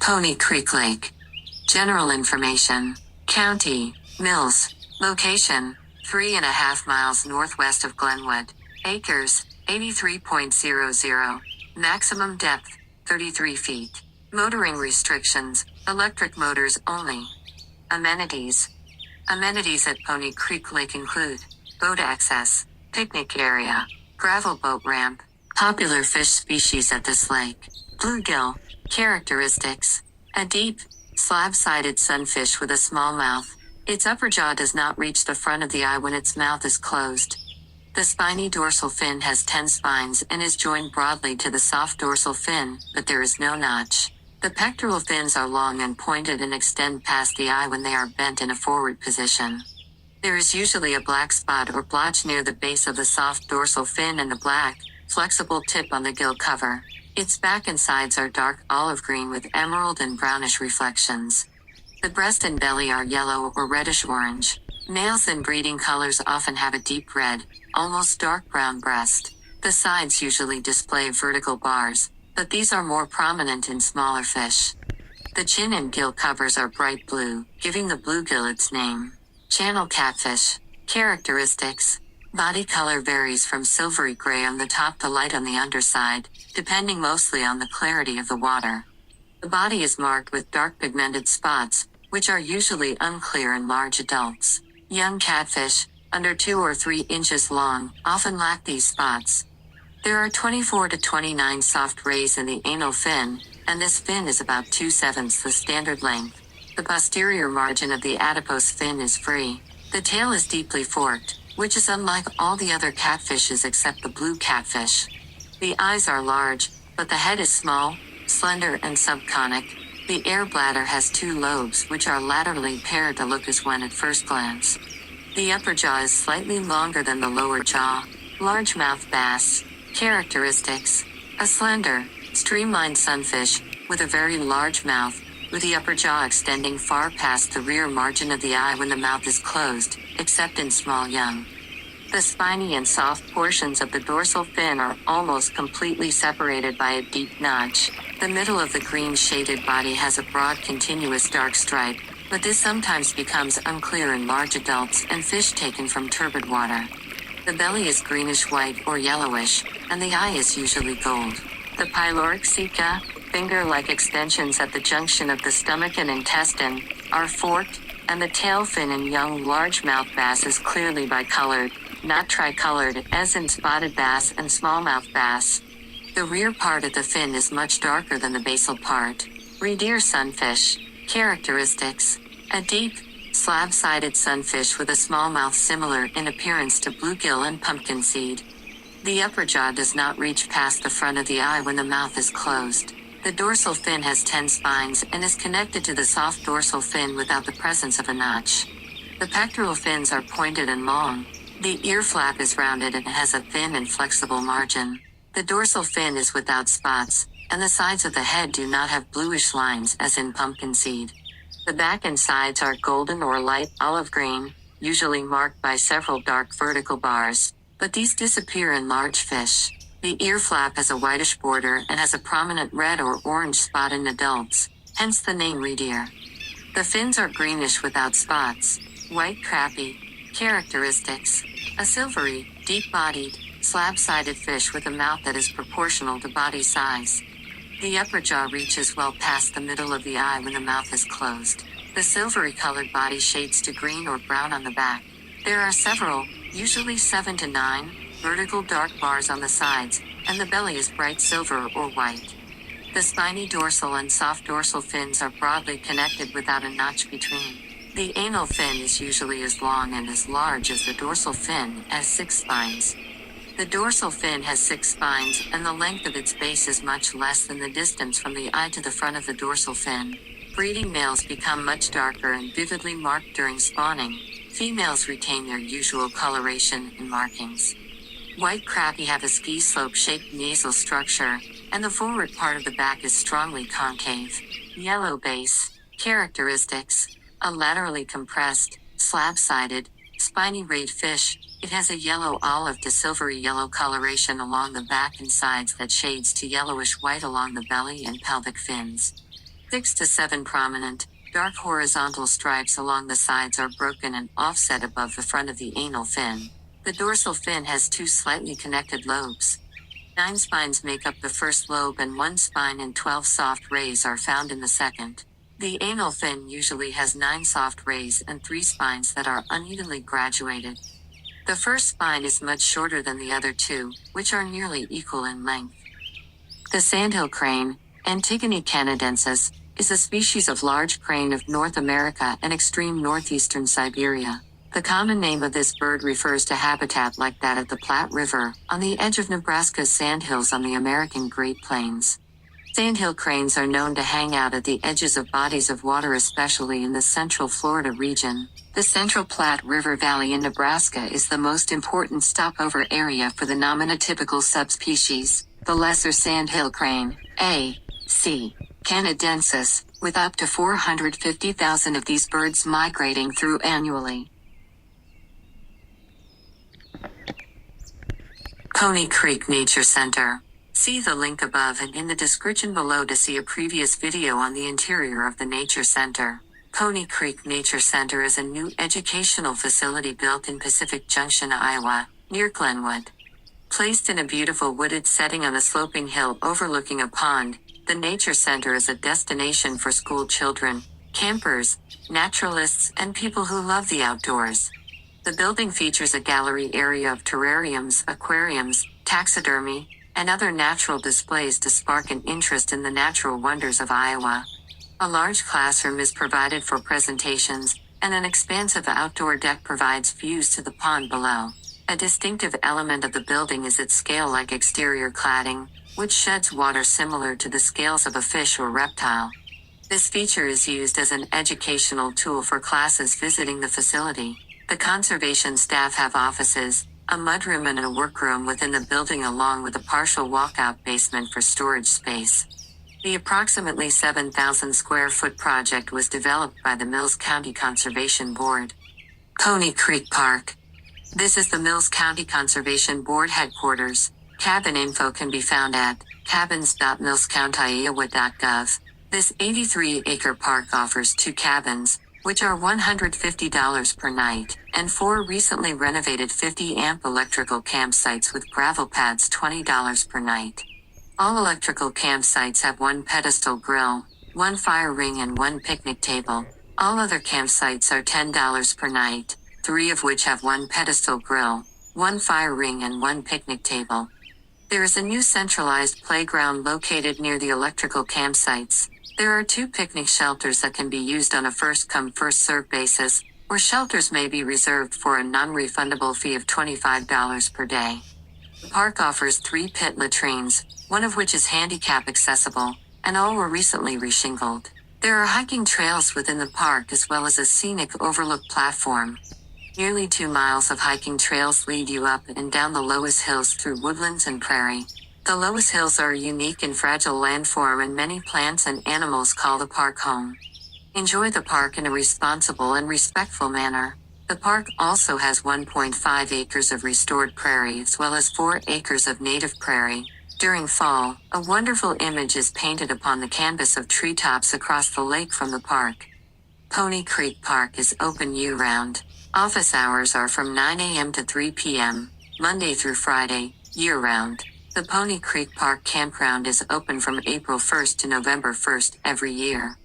Pony Creek Lake. General information. County, Mills. Location, 3.5 miles northwest of Glenwood. Acres, 83.00. Maximum depth, 33 feet. Motoring restrictions, electric motors only. Amenities. Amenities at Pony Creek Lake include boat access, picnic area, gravel boat ramp. Popular fish species at this lake. Bluegill. Characteristics. A deep, slab-sided sunfish with a small mouth. Its upper jaw does not reach the front of the eye when its mouth is closed. The spiny dorsal fin has 10 spines and is joined broadly to the soft dorsal fin, but there is no notch. The pectoral fins are long and pointed and extend past the eye when they are bent in a forward position. There is usually a black spot or blotch near the base of the soft dorsal fin and a black, flexible tip on the gill cover. Its back and sides are dark olive green with emerald and brownish reflections. The breast and belly are yellow or reddish-orange. Males in breeding colors often have a deep red, almost dark brown breast. The sides usually display vertical bars, but these are more prominent in smaller fish. The chin and gill covers are bright blue, giving the bluegill its name. Channel catfish. Characteristics. Body color varies from silvery gray on the top to light on the underside, depending mostly on the clarity of the water. The body is marked with dark pigmented spots, which are usually unclear in large adults. Young catfish, under 2 or 3 inches long, often lack these spots. There are 24 to 29 soft rays in the anal fin, and this fin is about 2/7 the standard length. The posterior margin of the adipose fin is free. The tail is deeply forked, which is unlike all the other catfishes except the blue catfish. The eyes are large, but the head is small, slender and subconic. The air bladder has 2 lobes which are laterally paired to look as one at first glance. The upper jaw is slightly longer than the lower jaw. Largemouth bass. Characteristics. A slender, streamlined sunfish, with a very large mouth, with the upper jaw extending far past the rear margin of the eye when the mouth is closed, except in small young. The spiny and soft portions of the dorsal fin are almost completely separated by a deep notch. The middle of the green shaded body has a broad continuous dark stripe, but this sometimes becomes unclear in large adults and fish taken from turbid water. The belly is greenish-white or yellowish, and the eye is usually gold. The pyloric ceca, finger-like extensions at the junction of the stomach and intestine, are forked, and the tail fin in young largemouth bass is clearly bicolored, not tricolored as in spotted bass and smallmouth bass. The rear part of the fin is much darker than the basal part. Redeer sunfish. Characteristics. A deep, slab-sided sunfish with a small mouth similar in appearance to bluegill and pumpkin seed. The upper jaw does not reach past the front of the eye when the mouth is closed. The dorsal fin has 10 spines and is connected to the soft dorsal fin without the presence of a notch. The pectoral fins are pointed and long. The ear flap is rounded and has a thin and flexible margin. The dorsal fin is without spots, and the sides of the head do not have bluish lines as in pumpkin seed. The back and sides are golden or light olive green, usually marked by several dark vertical bars, but these disappear in large fish. The ear flap has a whitish border and has a prominent red or orange spot in adults, hence the name redeer. The fins are greenish without spots. White crappie. Characteristics. A silvery, deep-bodied, slab-sided fish with a mouth that is proportional to body size. The upper jaw reaches well past the middle of the eye when the mouth is closed. The silvery-colored body shades to green or brown on the back. There are several, usually 7 to 9, vertical dark bars on the sides, and the belly is bright silver or white. The spiny dorsal and soft dorsal fins are broadly connected without a notch between. The anal fin is usually as long and as large as the dorsal fin, has 6 spines. The dorsal fin has 6 spines, and the length of its base is much less than the distance from the eye to the front of the dorsal fin. Breeding males become much darker and vividly marked during spawning. Females retain their usual coloration and markings. White crappie have a ski slope-shaped nasal structure, and the forward part of the back is strongly concave. Yellow base. Characteristics. A laterally compressed, slab-sided, spiny-rayed fish, it has a yellow-olive to silvery-yellow coloration along the back and sides that shades to yellowish-white along the belly and pelvic fins. 6 to 7 prominent, dark horizontal stripes along the sides are broken and offset above the front of the anal fin. The dorsal fin has 2 slightly connected lobes. 9 spines make up the first lobe and 1 spine and 12 soft rays are found in the second. The anal fin usually has 9 soft rays and 3 spines that are unevenly graduated. The first spine is much shorter than the other 2, which are nearly equal in length. The sandhill crane, Antigone canadensis, is a species of large crane of North America and extreme northeastern Siberia. The common name of this bird refers to habitat like that of the Platte River, on the edge of Nebraska's sandhills on the American Great Plains. Sandhill cranes are known to hang out at the edges of bodies of water, especially in the central Florida region. The Central Platte River Valley in Nebraska is the most important stopover area for the nominotypical subspecies, the lesser sandhill crane, A.C. canadensis, with up to 450,000 of these birds migrating through annually. Pony Creek Nature Center. See the link above and in the description below to see a previous video on the interior of the Nature Center. Pony Creek Nature Center is a new educational facility built in Pacific Junction, Iowa, near Glenwood. Placed in a beautiful wooded setting on a sloping hill overlooking a pond, the Nature Center is a destination for school children, campers, naturalists, and people who love the outdoors. The building features a gallery area of terrariums, aquariums, taxidermy, and other natural displays to spark an interest in the natural wonders of Iowa. A large classroom is provided for presentations, and an expansive outdoor deck provides views to the pond below. A distinctive element of the building is its scale-like exterior cladding, which sheds water similar to the scales of a fish or reptile. This feature is used as an educational tool for classes visiting the facility. The conservation staff have offices, a mudroom and a workroom within the building, along with a partial walkout basement for storage space. The approximately 7,000 square foot project was developed by the Mills County Conservation Board. Pony Creek Park. This is the Mills County Conservation Board headquarters. Cabin info can be found at cabins.millscounty.iowa.gov. This 83-acre park offers 2 cabins, which are $150 per night, and 4 recently renovated 50-amp electrical campsites with gravel pads $20 per night. All electrical campsites have 1 pedestal grill, 1 fire ring and 1 picnic table. All other campsites are $10 per night, 3 of which have 1 pedestal grill, 1 fire ring and 1 picnic table. There is a new centralized playground located near the electrical campsites. There are 2 picnic shelters that can be used on a first-come, first-served basis, or shelters may be reserved for a non-refundable fee of $25 per day. The park offers 3 pit latrines, one of which is handicap accessible, and all were recently reshingled. There are hiking trails within the park as well as a scenic overlook platform. Nearly 2 miles of hiking trails lead you up and down the Loess Hills through woodlands and prairie. The Loess Hills are a unique and fragile landform, and many plants and animals call the park home. Enjoy the park in a responsible and respectful manner. The park also has 1.5 acres of restored prairie as well as 4 acres of native prairie. During fall, a wonderful image is painted upon the canvas of treetops across the lake from the park. Pony Creek Park is open year-round. Office hours are from 9 a.m. to 3 p.m., Monday through Friday, year-round. The Pony Creek Park Campground is open from April 1st to November 1st every year.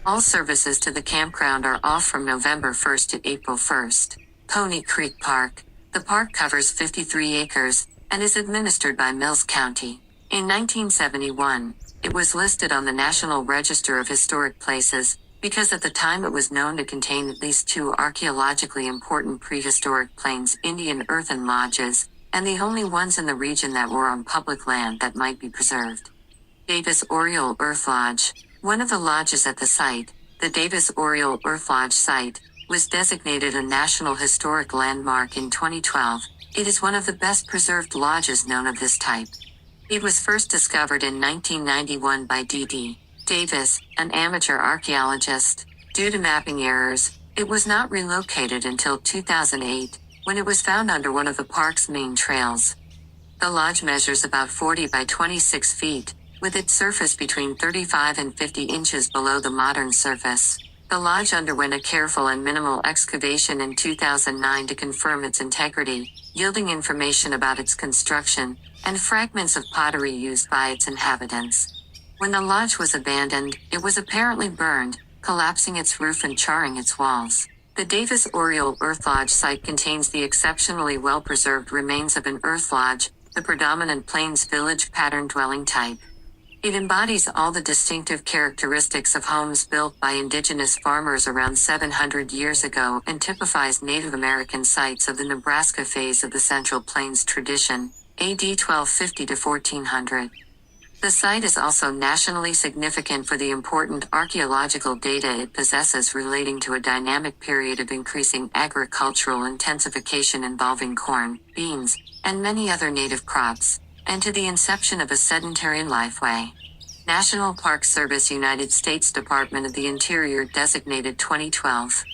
All services to the campground are off from November 1st to April 1st. Pony Creek Park. The park covers 53 acres and is administered by Mills County. In 1971, it was listed on the National Register of Historic Places because at the time it was known to contain at least 2 archaeologically important prehistoric Plains Indian earthen lodges, and the only ones in the region that were on public land that might be preserved. Davis Oriole Earth Lodge. One of the lodges at the site, the Davis Oriole Earth Lodge site, was designated a National Historic Landmark in 2012. It is one of the best preserved lodges known of this type. It was first discovered in 1991 by D.D. Davis, an amateur archaeologist. Due to mapping errors, it was not relocated until 2008, when it was found under one of the park's main trails. The lodge measures about 40 by 26 feet, with its surface between 35 and 50 inches below the modern surface. The lodge underwent a careful and minimal excavation in 2009 to confirm its integrity, yielding information about its construction and fragments of pottery used by its inhabitants. When the lodge was abandoned, it was apparently burned, collapsing its roof and charring its walls. The Davis Oriole Earth Lodge site contains the exceptionally well-preserved remains of an earth lodge, the predominant Plains village pattern dwelling type. It embodies all the distinctive characteristics of homes built by indigenous farmers around 700 years ago and typifies Native American sites of the Nebraska phase of the Central Plains tradition, AD 1250 to 1400. The site is also nationally significant for the important archaeological data it possesses relating to a dynamic period of increasing agricultural intensification involving corn, beans, and many other native crops, and to the inception of a sedentary lifeway. National Park Service United States Department of the Interior designated 2012